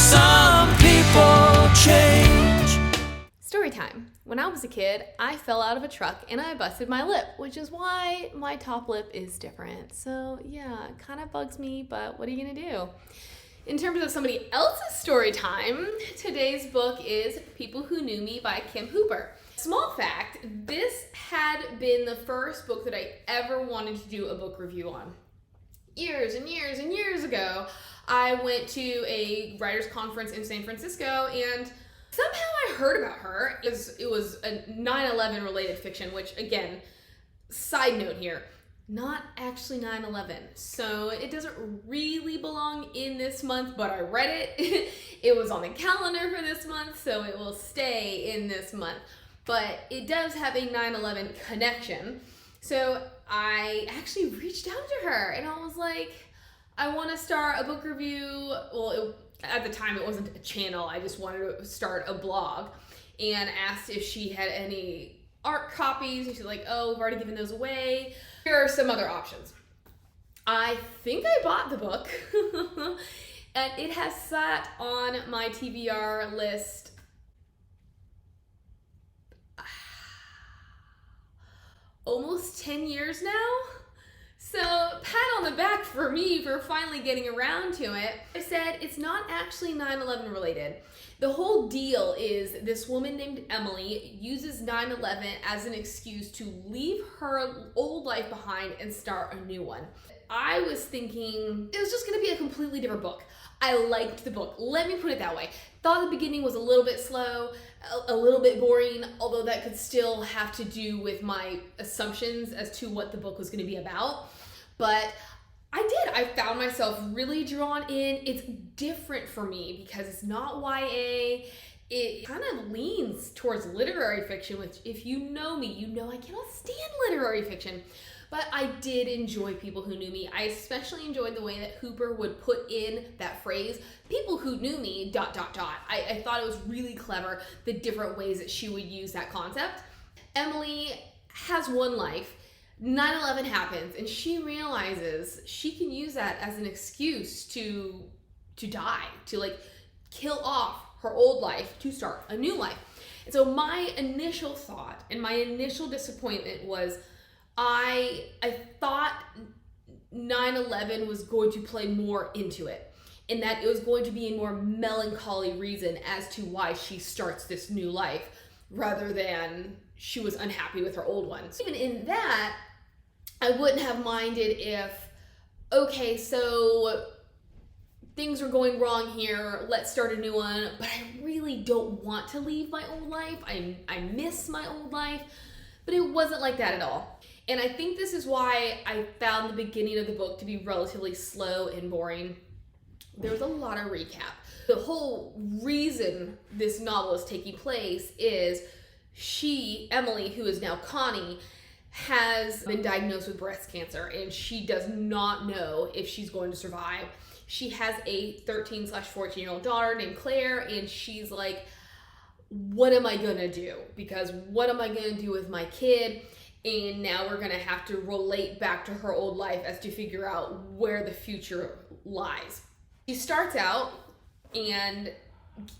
Some people change. Story time. When I was a kid, I fell out of a truck and I busted my lip, which is why my top lip is different. So yeah, it kind of bugs me, but what are you gonna do? In terms of somebody else's story time, today's book is People Who Knew Me by Kim Hooper. Small fact, this had been the first book that I ever wanted to do a book review on. Years and years and years ago, I went to a writer's conference in San Francisco and somehow I heard about her. It was a 9/11 related fiction, which again, side note here, not actually 9/11. So it doesn't really belong in this month, but I read it. It was on the calendar for this month, so it will stay in this month. But it does have a 9/11 connection. So I actually reached out to her and I was like, I want to start a book review. Well, at the time it wasn't a channel. I just wanted to start a blog and asked if she had any art copies. And she's like, oh, we've already given those away. Here are some other options. I think I bought the book and it has sat on my TBR list almost 10 years now. So pat on the back for me for finally getting around to it. I said it's not actually 9/11 related. The whole deal is this woman named Emily uses 9/11 as an excuse to leave her old life behind and start a new one. I was thinking it was just gonna be a completely different book. I liked the book, let me put it that way. Thought the beginning was a little bit slow, a little bit boring, although that could still have to do with my assumptions as to what the book was gonna be about. But I found myself really drawn in. It's different for me because it's not YA. It kind of leans towards literary fiction, which if you know me, you know I cannot stand literary fiction. But I did enjoy People Who Knew Me. I especially enjoyed the way that Hooper would put in that phrase, people who knew me, ... I thought it was really clever, the different ways that she would use that concept. Emily has one life. 9/11 happens and she realizes she can use that as an excuse to die, to like kill off her old life to start a new life. And so my initial thought and my initial disappointment was I thought 9/11 was going to play more into it, and that it was going to be a more melancholy reason as to why she starts this new life rather than she was unhappy with her old one. Even in that, I wouldn't have minded if, okay, so things are going wrong here, let's start a new one, but I really don't want to leave my old life. I miss my old life, but it wasn't like that at all. And I think this is why I found the beginning of the book to be relatively slow and boring. There's a lot of recap. The whole reason this novel is taking place is Emily, who is now Connie, has been diagnosed with breast cancer and she does not know if she's going to survive. She has a 13/14-year-old daughter named Claire and she's like, what am I gonna do? Because what am I gonna do with my kid? And now we're gonna have to relate back to her old life as to figure out where the future lies. She starts out and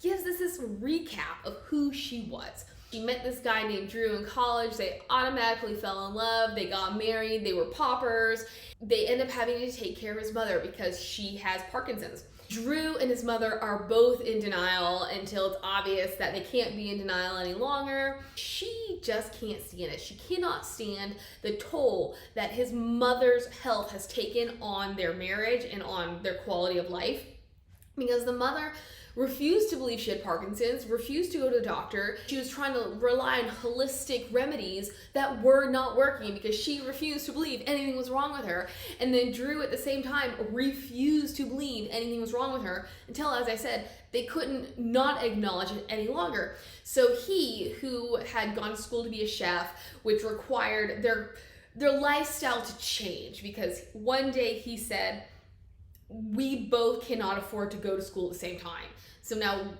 gives us this recap of who she was. She met this guy named Drew in college. They automatically fell in love. They got married. They were paupers. They end up having to take care of his mother because she has Parkinson's. Drew and his mother are both in denial until it's obvious that they can't be in denial any longer. She just can't stand it. She cannot stand the toll that his mother's health has taken on their marriage and on their quality of life, because the mother refused to believe she had Parkinson's, refused to go to the doctor. She was trying to rely on holistic remedies that were not working because she refused to believe anything was wrong with her. And then Drew at the same time refused to believe anything was wrong with her until, as I said, they couldn't not acknowledge it any longer. So he, who had gone to school to be a chef, which required their lifestyle to change, because one day he said, we both cannot afford to go to school at the same time. So now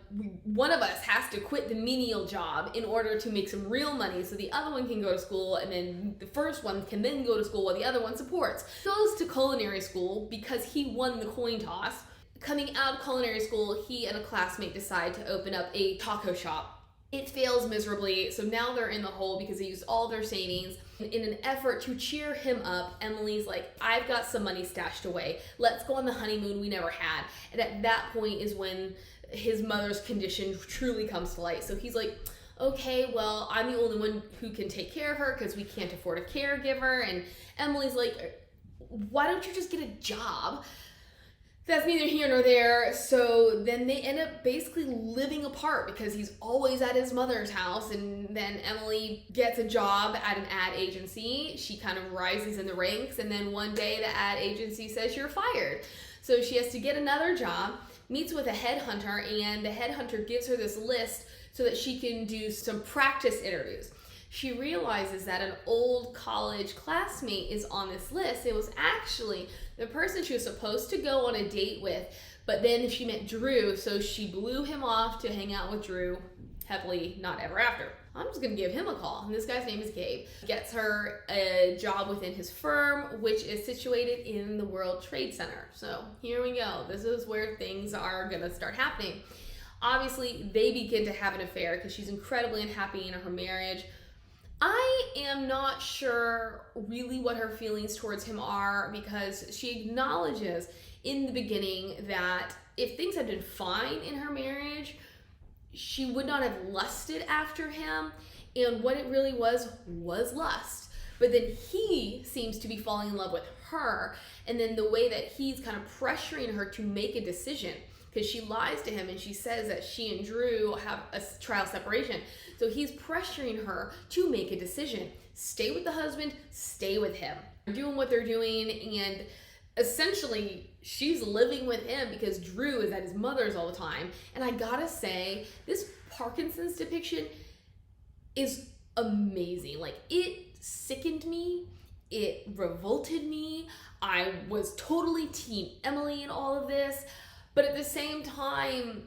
one of us has to quit the menial job in order to make some real money so the other one can go to school, and then the first one can then go to school while the other one supports. He goes to culinary school because he won the coin toss. coming out of culinary school, he and a classmate decide to open up a taco shop. It fails miserably, so now they're in the hole because they used all their savings. In an effort to cheer him up, Emily's like, I've got some money stashed away. Let's go on the honeymoon we never had. And at that point is when his mother's condition truly comes to light. So he's like, okay, well, I'm the only one who can take care of her because we can't afford a caregiver. And Emily's like, why don't you just get a job? That's neither here nor there. So then they end up basically living apart because he's always at his mother's house. And then Emily gets a job at an ad agency. She kind of rises in the ranks. And then one day the ad agency says, you're fired. So she has to get another job, meets with a headhunter, and the headhunter gives her this list so that she can do some practice interviews. She realizes that an old college classmate is on this list. It was actually the person she was supposed to go on a date with, but then she met Drew, so she blew him off to hang out with Drew. Happily, not ever after. I'm just gonna give him a call, and this guy's name is Gabe. Gets her a job within his firm, which is situated in the World Trade Center. So here we go. This is where things are gonna start happening. Obviously, they begin to have an affair because she's incredibly unhappy in her marriage. I am not sure really what her feelings towards him are because she acknowledges in the beginning that if things had been fine in her marriage, she would not have lusted after him, and what it really was lust. But then he seems to be falling in love with her, and then the way that he's kind of pressuring her to make a decision, because she lies to him and she says that she and Drew have a trial separation. So he's pressuring her to make a decision. Stay with the husband, stay with him. They're doing what they're doing, and essentially she's living with him because Drew is at his mother's all the time. And I gotta say, this Parkinson's depiction is amazing. Like, it sickened me, it revolted me. I was totally team Emily in all of this. But at the same time,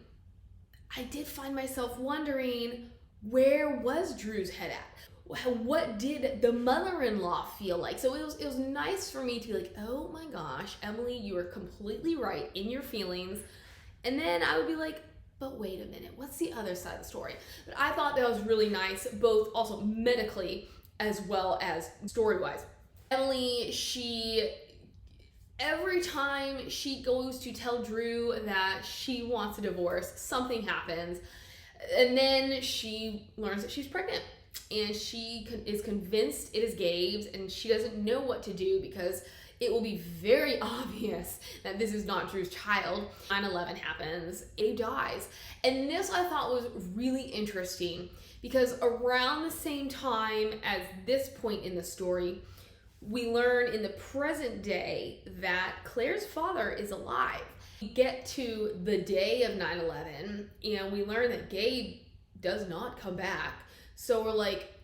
I did find myself wondering, where was Drew's head at? What did the mother-in-law feel like? So it was nice for me to be like, oh my gosh, Emily, you are completely right in your feelings. And then I would be like, but wait a minute, what's the other side of the story? But I thought that was really nice, both also medically as well as story-wise. Emily, every time she goes to tell Drew that she wants a divorce, something happens. And then she learns that she's pregnant. And she is convinced it is Gabe's, and she doesn't know what to do because it will be very obvious that this is not Drew's child. 9/11 happens, Abe dies. And this I thought was really interesting because around the same time as this point in the story, we learn in the present day that Claire's father is alive. We get to the day of 9/11 and we learn that Gabe does not come back. So we're like,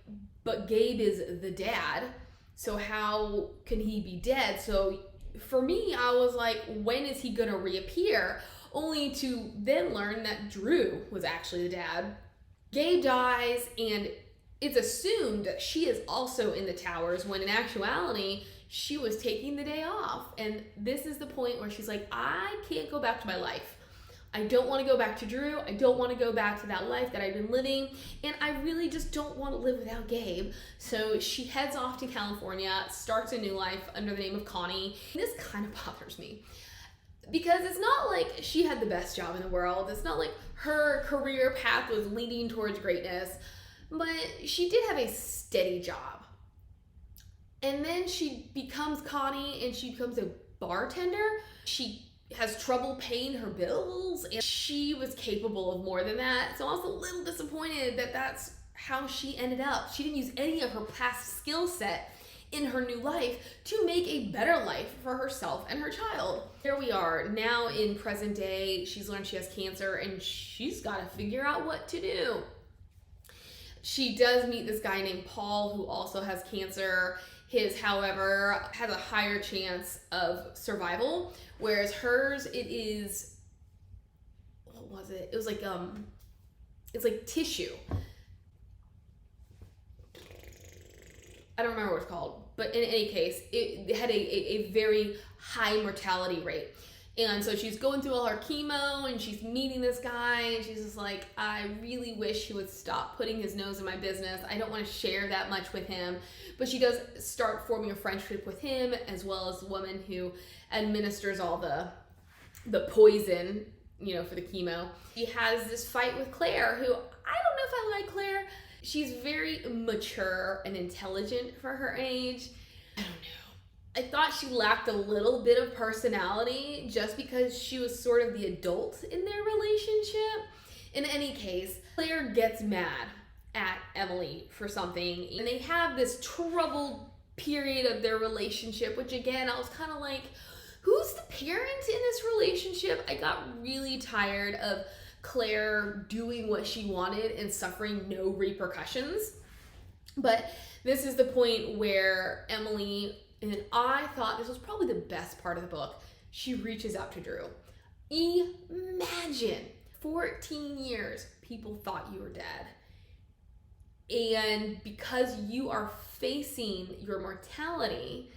but Gabe is the dad, so how can he be dead? So for me, I was like, when is he gonna reappear? Only to then learn that Drew was actually the dad. Gabe dies, and it's assumed that she is also in the towers, when in actuality, she was taking the day off. And this is the point where she's like, I can't go back to my life. I don't want to go back to Drew. I don't want to go back to that life that I've been living. And I really just don't want to live without Gabe. So she heads off to California, starts a new life under the name of Connie. This kind of bothers me because it's not like she had the best job in the world. It's not like her career path was leading towards greatness, but she did have a steady job. And then she becomes Connie and she becomes a bartender. She has trouble paying her bills, and she was capable of more than that. So I was a little disappointed that that's how she ended up. She didn't use any of her past skill set in her new life to make a better life for herself and her child. Here we are now in present day. She's learned she has cancer and she's got to figure out what to do. She does meet this guy named Paul who also has cancer. His, however, has a higher chance of survival, whereas hers, it is, what was it? It was like, it's like tissue. I don't remember what it's called, but in any case, it had a very high mortality rate. And so she's going through all her chemo and she's meeting this guy and she's just like, I really wish he would stop putting his nose in my business. I don't want to share that much with him. But she does start forming a friendship with him, as well as the woman who administers all the poison, for the chemo. She has this fight with Claire, who I don't know if I like Claire. She's very mature and intelligent for her age. I don't know. I thought she lacked a little bit of personality just because she was sort of the adult in their relationship. In any case, Claire gets mad at Emily for something, and they have this troubled period of their relationship, which again, I was kind of like, who's the parent in this relationship? I got really tired of Claire doing what she wanted and suffering no repercussions. But this is the point where Emily, and I thought this was probably the best part of the book, she reaches out to Drew. Imagine 14 years people thought you were dead. And because you are facing your mortality,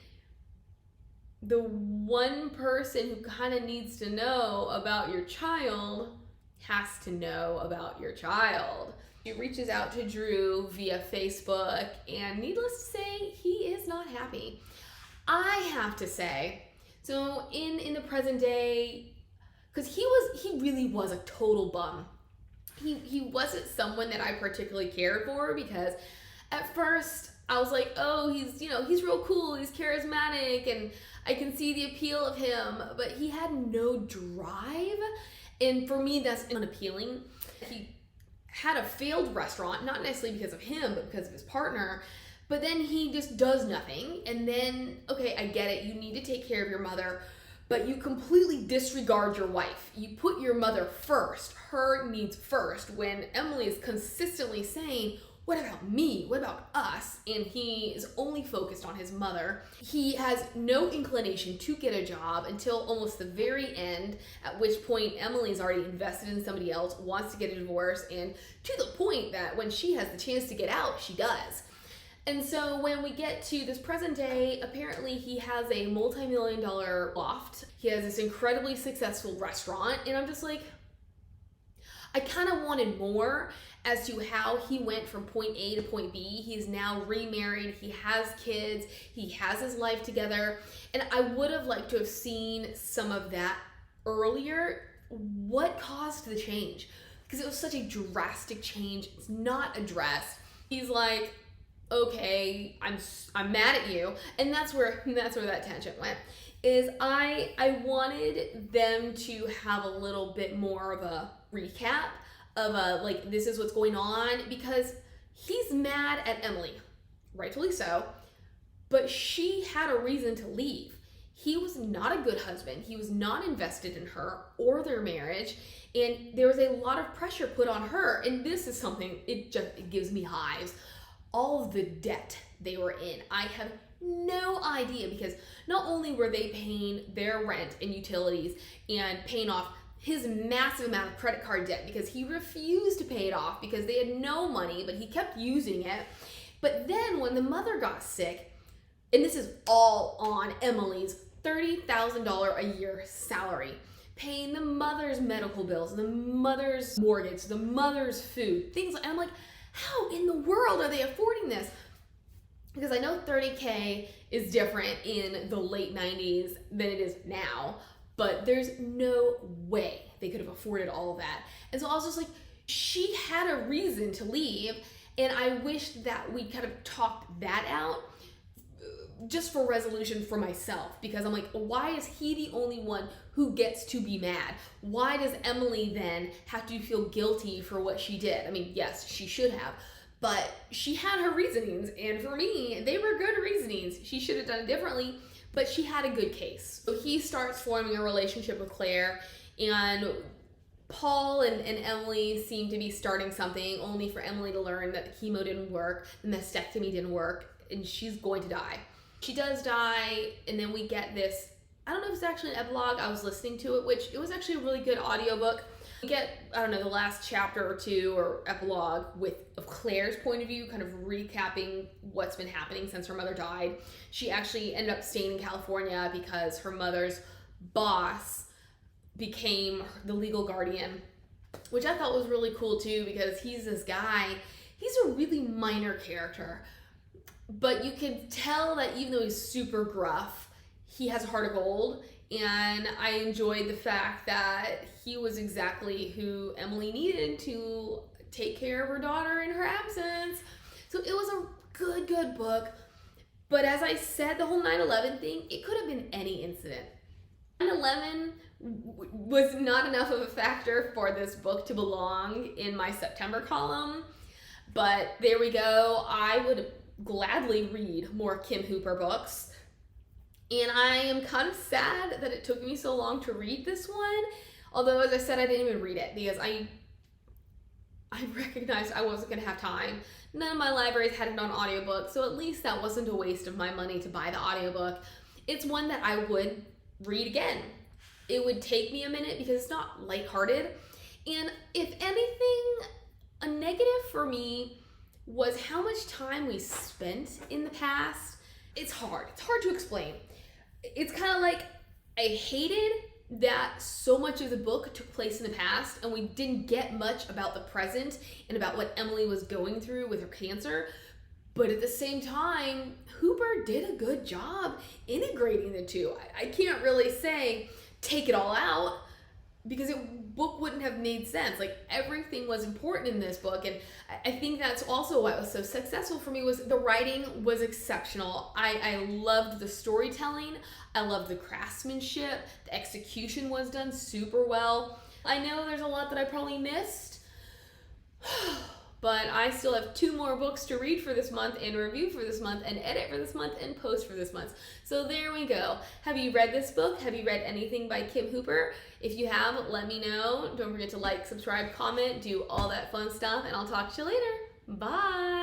the one person who kind of needs to know about your child has to know about your child. She reaches out to Drew via Facebook, and needless to say, he is not happy. I have to say, so in the present day, because he really was a total bum. He wasn't someone that I particularly cared for, because at first I was like, oh, he's real cool, he's charismatic, and I can see the appeal of him, but he had no drive, and for me that's unappealing. He had a failed restaurant, not necessarily because of him, but because of his partner. But then he just does nothing, and then, okay, I get it, you need to take care of your mother, but you completely disregard your wife. You put your mother first, her needs first, when Emily is consistently saying, what about me? What about us? And he is only focused on his mother. He has no inclination to get a job until almost the very end, at which point Emily's already invested in somebody else, wants to get a divorce, and to the point that when she has the chance to get out, she does. And so when we get to this present day, apparently he has a multi-million-dollar loft. He has this incredibly successful restaurant, and I'm just like, I kind of wanted more as to how he went from point A to point B. He's now remarried, he has kids, he has his life together, and I would have liked to have seen some of that earlier. What caused the change? Because it was such a drastic change. It's not addressed. He's like, okay, I'm mad at you, and that's where that tangent went. Is I wanted them to have a little bit more of a recap of like, this is what's going on, because he's mad at Emily, rightfully so, but she had a reason to leave. He was not a good husband. He was not invested in her or their marriage, and there was a lot of pressure put on her, and this is something, it gives me hives. All of the debt they were in, I have no idea, because not only were they paying their rent and utilities and paying off his massive amount of credit card debt because he refused to pay it off because they had no money, but he kept using it. But then when the mother got sick, and this is all on Emily's $30,000 a year salary, paying the mother's medical bills, the mother's mortgage, the mother's food, things like, and I'm like, how in the world are they affording this? Because I know $30K is different in the late 90s than it is now, but there's no way they could have afforded all of that. And so I was just like, she had a reason to leave, and I wish that we kind of talked that out just for resolution for myself, because I'm like, why is he the only one who gets to be mad? Why does Emily then have to feel guilty for what she did? I mean, yes, she should have, but she had her reasonings, and for me, they were good reasonings. She should have done it differently, but she had a good case. So he starts forming a relationship with Claire, and Paul and Emily seem to be starting something, only for Emily to learn that the chemo didn't work, the mastectomy didn't work, and she's going to die. She does die, and then we get this, I don't know if it's actually an epilogue, I was listening to it, which it was actually a really good audiobook. We get, I don't know, the last chapter or two, or epilogue of Claire's point of view, kind of recapping what's been happening since her mother died. She actually ended up staying in California because her mother's boss became the legal guardian, which I thought was really cool too, because he's this guy, he's a really minor character, but you can tell that even though he's super gruff, he has a heart of gold. And I enjoyed the fact that he was exactly who Emily needed to take care of her daughter in her absence. So it was a good book. But as I said, the whole 9/11 thing, it could have been any incident. 9/11 was not enough of a factor for this book to belong in my September column. But there we go. I would gladly read more Kim Hooper books. And I am kind of sad that it took me so long to read this one. Although, as I said, I didn't even read it because I recognized I wasn't going to have time. None of my libraries had it on audiobook, so at least that wasn't a waste of my money to buy the audiobook. It's one that I would read again. It would take me a minute because it's not lighthearted. And if anything, a negative for me was how much time we spent in the past. It's hard to explain. It's kind of like I hated that so much of the book took place in the past and we didn't get much about the present and about what Emily was going through with her cancer. But at the same time, Hooper did a good job integrating the two. I can't really say take it all out because the book wouldn't have made sense. Like, everything was important in this book, and I think that's also why it was so successful for me. Was the writing was exceptional. I loved the storytelling. I loved the craftsmanship. The execution was done super well. I know there's a lot that I probably missed, but I still have 2 more books to read for this month, and review for this month, and edit for this month, and post for this month. So there we go. Have you read this book? Have you read anything by Kim Hooper? If you have, let me know. Don't forget to like, subscribe, comment, do all that fun stuff, and I'll talk to you later. Bye!